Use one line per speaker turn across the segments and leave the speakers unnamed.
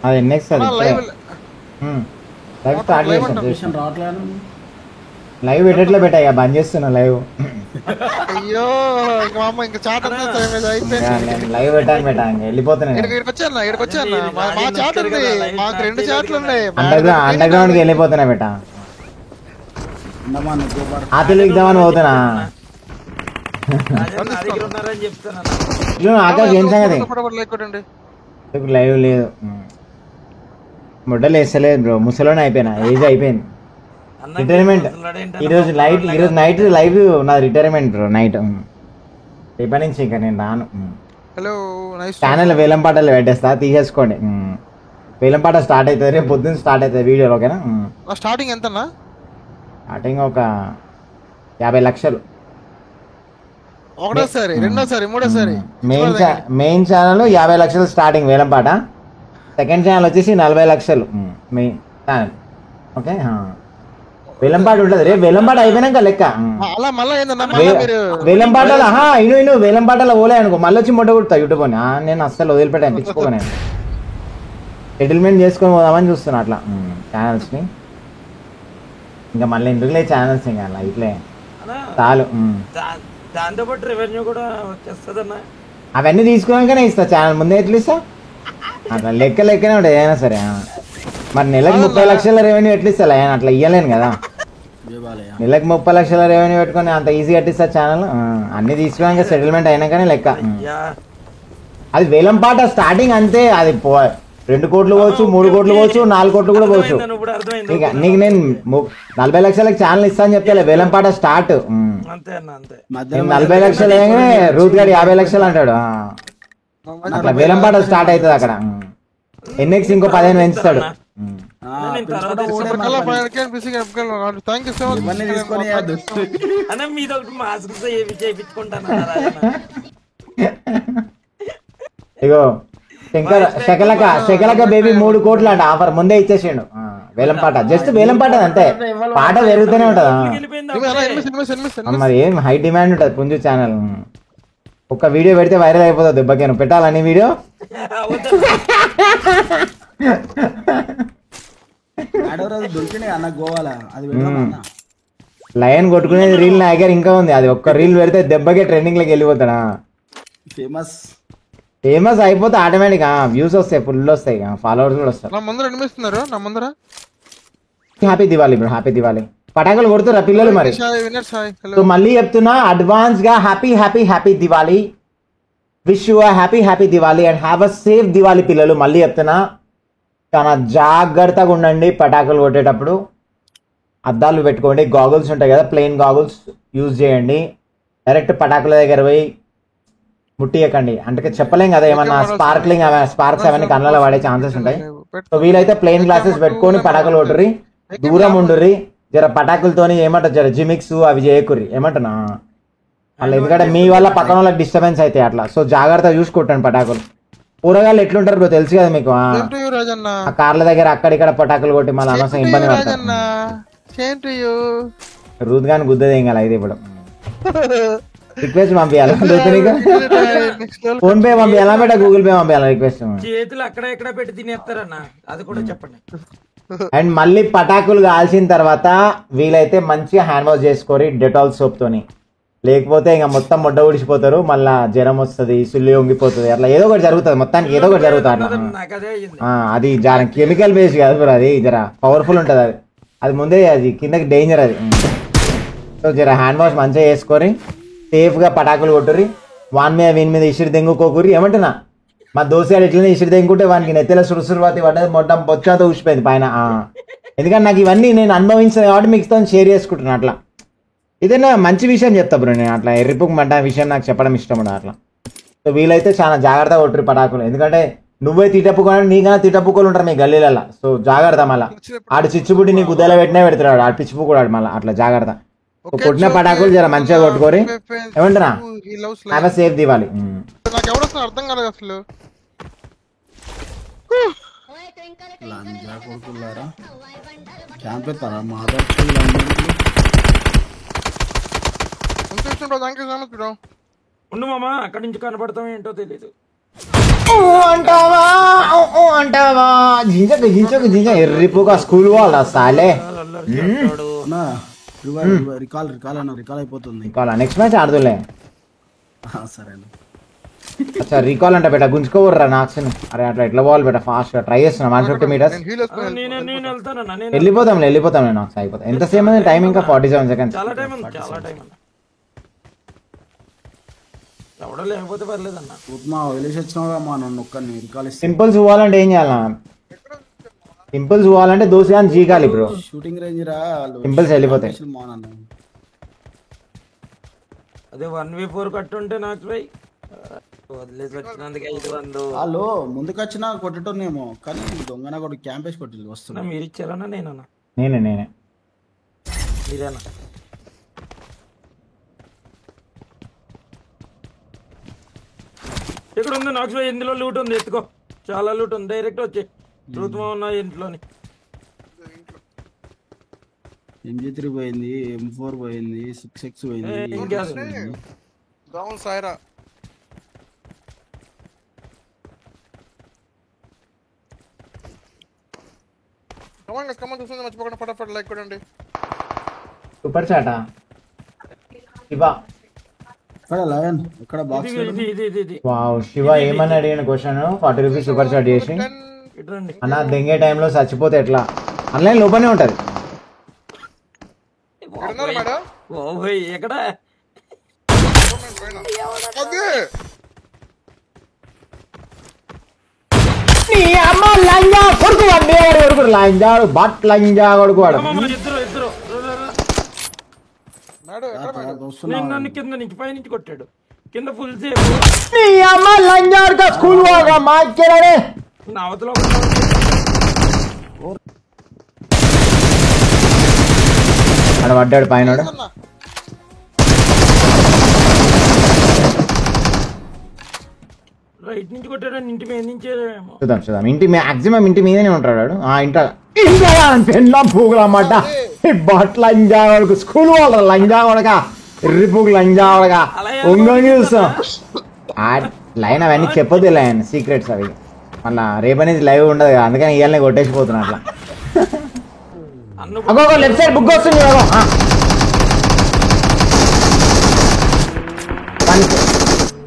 అది నెక్స్ట్ అది
live
live start చేసాను
మిషన్ రావట్లేదు.
లైవ్ పెట్టట్లో పెట్టా బంద్ చేస్తున్నా లైవ్.
అయ్యో ఇంకా మా అమ్మ ఇంకా చాట్ అంతా అయిపోయింది.
నేను లైవ్ పెట్టాను వెళ్ళిపోతున్నాను.
ఇక్కడికి వచ్చాను మా చాట్ ఉంది, మాకు 2 చాట్లు ఉన్నాయి.
అండర్ గ్రౌండ్కి వెళ్ళిపోతున్నా బెటా. ఆతులు ఇద్దామని పోతున్నా. ఆకాశ్ ఏం సంగతి? లైవ్ లేదు, ముడ్డలు వేస్తలేదు బ్రో. ముసలోనే అయిపోయినా, ఏజ్ అయిపోయింది. రిటైర్మెంట్ ఈరోజు నైట్ లైవ్ నాది రిటైర్మెంట్ బ్రో. నైట్ రేపటి నుంచి ఇంకా నేను రాను.
హలో
ఛానల్ వేలం పాటలు పెట్టేస్తా, తీసేసుకోండి. వేలం పాట స్టార్ట్ అవుతుంది రేపు పొద్దున్న స్టార్ట్ అవుతుంది వీడియోలో, ఓకేనా?
స్టార్టింగ్ ఎంతన్నా?
స్టార్టింగ్ ఒక 50 లక్షలు
ఒకటోసారి, రెండోసారి, మూడోసారి.
మెయిన్ ఛానల్ 50 లక్షలు స్టార్టింగ్ వేలం పాట. సెకండ్ ఛానల్ వచ్చేసి 40 లక్షలు మెయిన్ ఛానల్, ఓకే? వేలంపాట ఉంటుంది రేపు. వేలంపాట అయిపోయినాక లెక్క. వేలంపాటలో ఇను వేలంపాటలో పోలే అనుకో, మళ్ళీ వచ్చి మొట్ట కుడతా యూట్యూబ్ అని. నేను అస్సలు వదిలిపెట్టాను, పిచ్చుకోను. సెటిల్మెంట్ చేసుకొని పోదామని చూస్తున్నా అట్లా ఛానల్స్ని. ఇంకా మళ్ళీ ఎందుకు లేదు ఛానల్స్, ఇంకా అలా ఇట్లే చాలు.
దాంతోపాటు రెవెన్యూ కూడా వచ్చేస్తుంది అన్న.
అవన్నీ తీసుకున్నాకనే ఇస్తా ఛానల్, ముందే ఎట్లా ఇస్తా? అట్లా లెక్కనే ఉంటుంది ఏదైనా సరే. మరి నెలకు 30 లక్షల రెవెన్యూ ఎట్లా ఇస్తా? అట్లా ఇయ్యలేను కదా. నెలకు 30 లక్షల రెవెన్యూ పెట్టుకొని అంత ఈజీ కట్టిస్తా ఛానల్? అన్ని తీసుకున్నాక సెటిల్మెంట్ అయినాకనే లెక్క. అది వేలం పాట స్టార్టింగ్ అంతే. అది 2 కోట్లు పోవచ్చు, 3 కోట్లు పోవచ్చు, 4 కోట్లు కూడా పోవచ్చు. నీకు నేను 40 లక్షలకు ఛానల్ ఇస్తా అని చెప్తే వేలం పాట స్టార్ట్. 40 లక్షలు వేయగానే రూత్ గారు 50 లక్షలు అంటాడు. అట్లా వేలం పాట స్టార్ట్ అవుతుంది అక్కడ. ఎన్ఎక్స్ ఇంకో 15 పెంచుతాడు. ఇగో శకలక బేబీ 3 కోట్లు అంట ఆఫర్ ముందే ఇచ్చేసిండు. వేలం పాట జస్ట్ వేలం పాట అంతే, పాట పెరుగుతూనే ఉంటది. మరి ఏం హై డిమాండ్ ఉంటది పుంజు ఛానల్. ఒక్క వీడియో పెడితే వైరల్ అయిపోతుంది దెబ్బకేను. పెట్టాలని వీడియో లయన్ కొట్టుకునేది రీల్ నా దగ్గర ఇంకా ఉంది. అది ఒక్క రీల్ పెడితే దెబ్బకే ట్రెండింగ్ లోకి వెళ్ళిపోతాడా. ఫేమస్ అయిపోతే ఆటోమేటిక్ వ్యూస్ వస్తాయి, ఫుల్ వస్తాయి, ఫాలోవర్స్ కూడా వస్తారు. Happy Diwali bro, happy Diwali. పటాకులు కొడుతురా పిల్లలు మరి. సో మళ్ళీ చెప్తున్నా, అడ్వాన్స్ గా happy happy happy Diwali. Wish you happy Diwali and have a safe Diwali పిల్లలు. మళ్ళీ చెప్తున్నా, చాలా జాగ్రత్తగా ఉండండి పటాకులు కొట్టేటప్పుడు. అద్దాలు పెట్టుకోండి, గాగుల్స్ ఉంటాయి కదా, ప్లెయిన్ గాగుల్స్ యూజ్ చేయండి. డైరెక్ట్ పటాకుల దగ్గర పోయి ముట్టియకండి, అంటే చెప్పలేం కదా, ఏమన్నా స్పార్క్స్ అవన్నీ కళ్ళలో పడే ఛాన్సెస్ ఉంటాయి. సో వీలైతే ప్లెయిన్ గ్లాసెస్ పెట్టుకొని పటాకులు కొట్టుర్రి, దూరం ఉండుర్రి. జర పటాకులతోని ఏమంటారు, జర జిమిక్స్ అవి చేయకుర్రి, ఏమంటున్నా అలా, ఎందుకంటే మీ వల్ల పక్కన వాళ్ళకి డిస్టర్బెన్స్ అయితే అట్లా. సో జాగ్రత్తగా చూసుకుంటాను పటాకులు. కూరగాయలు ఎట్లుంటారు బ్రో తెలుసు కదా మీకు. ఆ కార్ల దగ్గర అక్కడిక్కడ పటాకులు కొట్టి మళ్ళీ అనవసరం ఇబ్బంది పడతారు. రూత్ గాని గుద్దది ఏం కాదు అయితే ఇప్పుడు. రిక్వెస్ట్ పంపించాలి ఫోన్ పే పంపించాలా బేటా, గూగుల్ పే పంపించాలా రిక్వెస్ట్?
చేతులు అక్కడ ఎక్కడ పెట్టి తినేస్తారన్న, అది కూడా చెప్పండి.
అండ్ మళ్ళీ పటాకులు కాల్చిన తర్వాత వీలైతే మంచిగా హ్యాండ్ వాష్ చేసుకోరి డెటాల్ సోప్ తోని, లేకపోతే ఇంకా మొత్తం మొడ్డ ఊడిచిపోతారు, మళ్ళా జ్వరం వస్తుంది, సుల్లి వంగిపోతుంది, అట్లా ఏదో ఒకటి జరుగుతుంది, మొత్తానికి ఏదో ఒకటి జరుగుతుంది అట్లా. అది జర కెమికల్ బేస్డ్ కాదు బ్రో, అది జర పవర్ఫుల్ ఉంటుంది. అది ముందే అది కిందకి డేంజర్ అది. సో జర హ్యాండ్ వాష్ మంచిగా చేసుకొని సేఫ్గా పటాకులు కొట్టుర్రి. వీని మీద ఇసిరి దెంగుకోకుర్రి. ఏమంటున్నా, మా దోశ ఇట్లనే ఇసిరి దెంగుకుంటే వానికి నెత్తెల సురుసురువాతి పడ్డది, మొత్తం బొచ్చాతో ఊసిపోయింది పైన. ఎందుకంటే నాకు ఇవన్నీ నేను అనుభవించాను కాబట్టి మీకు షేర్ చేసుకుంటున్నాను. అట్లా ఇదేనా మంచి విషయం చెప్తా బ్రో, నేను అట్లా ఎర్రిపుక్ మంట విషయం నాకు చెప్పడం ఇష్టం ఉండదు అట్లా. సో వీలైతే చాలా జాగ్రత్తగా కొట్టుర్రి పటాకులు, ఎందుకంటే నువ్వే తిట్టప్పుకోని నీకన్నా తిట్టప్పుకోలు ఉంటారు మీ గల్లీలలో. సో జాగ్రత్త. మళ్ళీ ఆడు చిచ్చుబుడ్డి నీ గుద్దలో పెట్టినా పెడతాడు, ఆడు పిచ్చిపుకోడు మళ్ళీ. అట్లా జాగ్రత్త. కొట్టిన పటాకులు జర మంచిగా కొట్టుకోరి. ఏమంటున్నా, హ్యావ్ ఎ సేఫ్ దివాళీ.
అర్థం కాలేదు అసలు.
ఉండు మామా, అక్కడి నుంచి కనపడతాం ఏంటో తెలీదు.
అంటావా అంటావా జించక ఎర్రిపోక స్కూల్ వాళ్ళ సాలే
అన్నా రికాల్ అన్న రికాల్ అయిపోతుంది.
నెక్స్ట్ మ్యాచ్ ఆడదులే.
సరే అన్న.
అచ్చా రీకాల్ అంటే బెట గుంజుకోవర్రా నాక్స్ని. అరే అట్లా ఎట్లా పోవాలి బెట ఫాస్ట్ గా ట్రై చేస్తున్నా 150 మీటర్స్
నేను వెళ్తానన్నా. నేను
వెళ్ళిపోతాం నాక్స్ అయిపోతాం. ఎంతసేపు ఉంది టైం? ఇంకా 47 సెకండ్స్.
చాలా టైం అన్న. ఎవడో లేకపోతే పర్లేదన్న.
ఉప్మా వదిలేసి వచ్చినావుగా మా నన్ను ఒక్కరిని రికాల్ ఇస్తే.
సింపుల్స్ పోవాలంటే ఏం చేయాలన్నా? సింపుల్స్ పోవాలంటే దోశ కానీ జీకాలి బ్రో.
షూటింగ్ రేంజ్ రా
సింపుల్స్ వెళ్ళిపోతాయి.
మా నాన్న
అదే 1v4 కట్టుంటే నాకు పోయి వదిలేసి వచ్చినందుకే 500.
వాళ్ళు ముందుకు వచ్చినా కొట్టేటోనేమో కానీ దొంగన కూడా క్యాంప్ వేసి కొట్టి వస్తున్నా.
మీరు ఇచ్చారన్నా నేనన్నా?
నేనే
మీరేనా? ఇక్కడ ఉంది నాకు ఇందులో లూట్ ఉంది, ఎత్తుకో. చాలా లూట్ ఉంది. డైరెక్ట్ వచ్చి రుతుమా ఉన్న ఇంట్లోని.
MG3 పోయింది, M4 పోయింది, 6X పోయింది.
డౌన్ సాయిరా కమాన్ చూస్తుంది. మర్చిపోకుండా ఫటాఫట్ లైక్ కొట్టండి.
సూపర్ చాటా శివ.
ఇక్కడ లయన్ ఇక్కడ బాక్స్
ఇది
వావ్ శివ ఏమని అడిగిన క్వశ్చన్ 40 రూపీస్ సూపర్ చాట్ చేసి
ఇట్రండి.
అన్న దెంగే టైంలో చచ్చిపోతే ఎట్లా? ఆన్లైన్ లోపలనే ఉంటది.
మేడం
ఓ భయ్ ఎక్కడ?
నీ అమ్మ లంజా కొడుకు కొడుకు లంజాడు బట్ లంజా కొడుకు వాడు.
ఇద్దరు
వస్తున్నా.
నన్ను కింద నుంచి పైనుంచి కొట్టాడు. కింద ఫుల్ సేపు.
నీ అమ్మ లంజాడు స్కూల్ పోగా మార్చాడే.
నా అవతల
ఆడ పడ్డాడు పైన.
రైట్ నుంచి కొట్టాడు. ఇంటి మీద నుంచే
చూద్దాం ఇంటి మాక్సిమం ఇంటి మీదనే ఉంటాడు వాడు. ఇంట్లో పెళ్ళం పూగులు అన్నమాట. బట్ లంజా వాడుకు స్కూల్ వాళ్ళ లంజా వాడక ఎర్రి పూగు లంజా వాడక ఒంగొంగి చూస్తాం. లైన్ అవన్నీ చెప్పొద్దు, లైన్ సీక్రెట్స్ అవి. మళ్ళా రేపనేది లైవ్ ఉండదు కదా, అందుకని ఇవాళనే కొట్టేసిపోతున్నా అట్లా. అగో లెఫ్ట్ సైడ్ బుక్ వస్తుంది.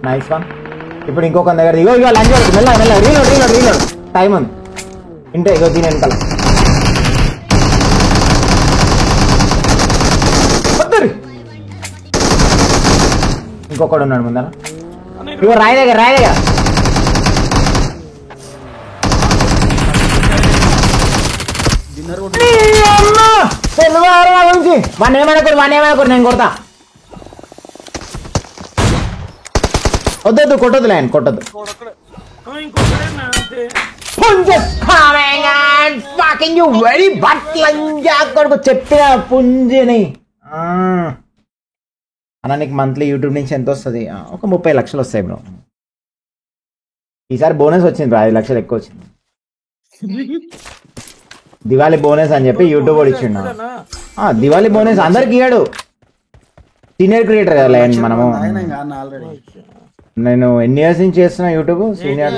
Nice one. ఇప్పుడు ఇంకొక దగ్గర ఇగో లంచ్ వరకు మెల్ల రీలోడ్ టైం ఉంది. ఇంటే ఇగో దీని వెనకాల ఇంకొకడు ఉన్నాడు ముందర. ఇగో రాయి దగ్గర నుంచి వన్ ఏమనుకోరు నేను కొడతా. వద్దు కొట్టద్దు లైన్ కొట్టద్దు. చెప్పిన పుంజిని అన్న నీకు మంత్లీ యూట్యూబ్ నుంచి ఎంత వస్తుంది? ఒక 30 లక్షలు వస్తాయి బ్రో. ఈసారి బోనస్ వచ్చింది బ్రో, 5 లక్షలు ఎక్కువ వచ్చింది. దివాళీ బోనస్ అని చెప్పి యూట్యూబ్ కూడా ఇచ్చిండు. దివాళీ బోనస్ అందరికి ఇయ్యాడు. సీనియర్ క్రియేటర్ కదా లైన్ మనము. నేను ఎన్ని ఇయర్స్ నుంచి చేస్తున్నా యూట్యూబ్ సీనియర్.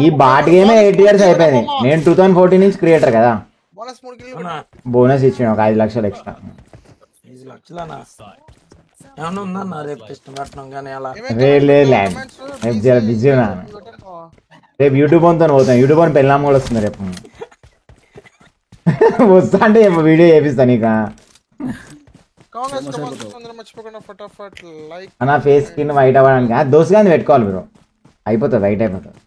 ఈ బాట్ గేమే 8 ఇయర్స్ అయిపోయింది. నేను 2014 నుంచి క్రియేటర్ కదా. బోనస్ ఇచ్చిన ఒక 5 లక్షలు ఎక్స్ట్రా.
5 లక్షలనా? ఏమన్నా ఉందన్నా రేపు ఇష్టం పెట్టడం కానీ అలా?
రేపు జర బిజీ ఉన్నా. రేపు యూట్యూబ్ అంతా పోతాను. యూట్యూబ్ అని పెళ్ళాం కూడా వస్తుంది రేపు. వస్తా అంటే వీడియో చేపిస్తా నీకు. నా ఫేస్ స్కిన్ వైట్ అవ్వడానికి దోశ కానీ పెట్టుకోవాలి బ్రో. అయిపోతుంది వైట్ అయిపోతుంది.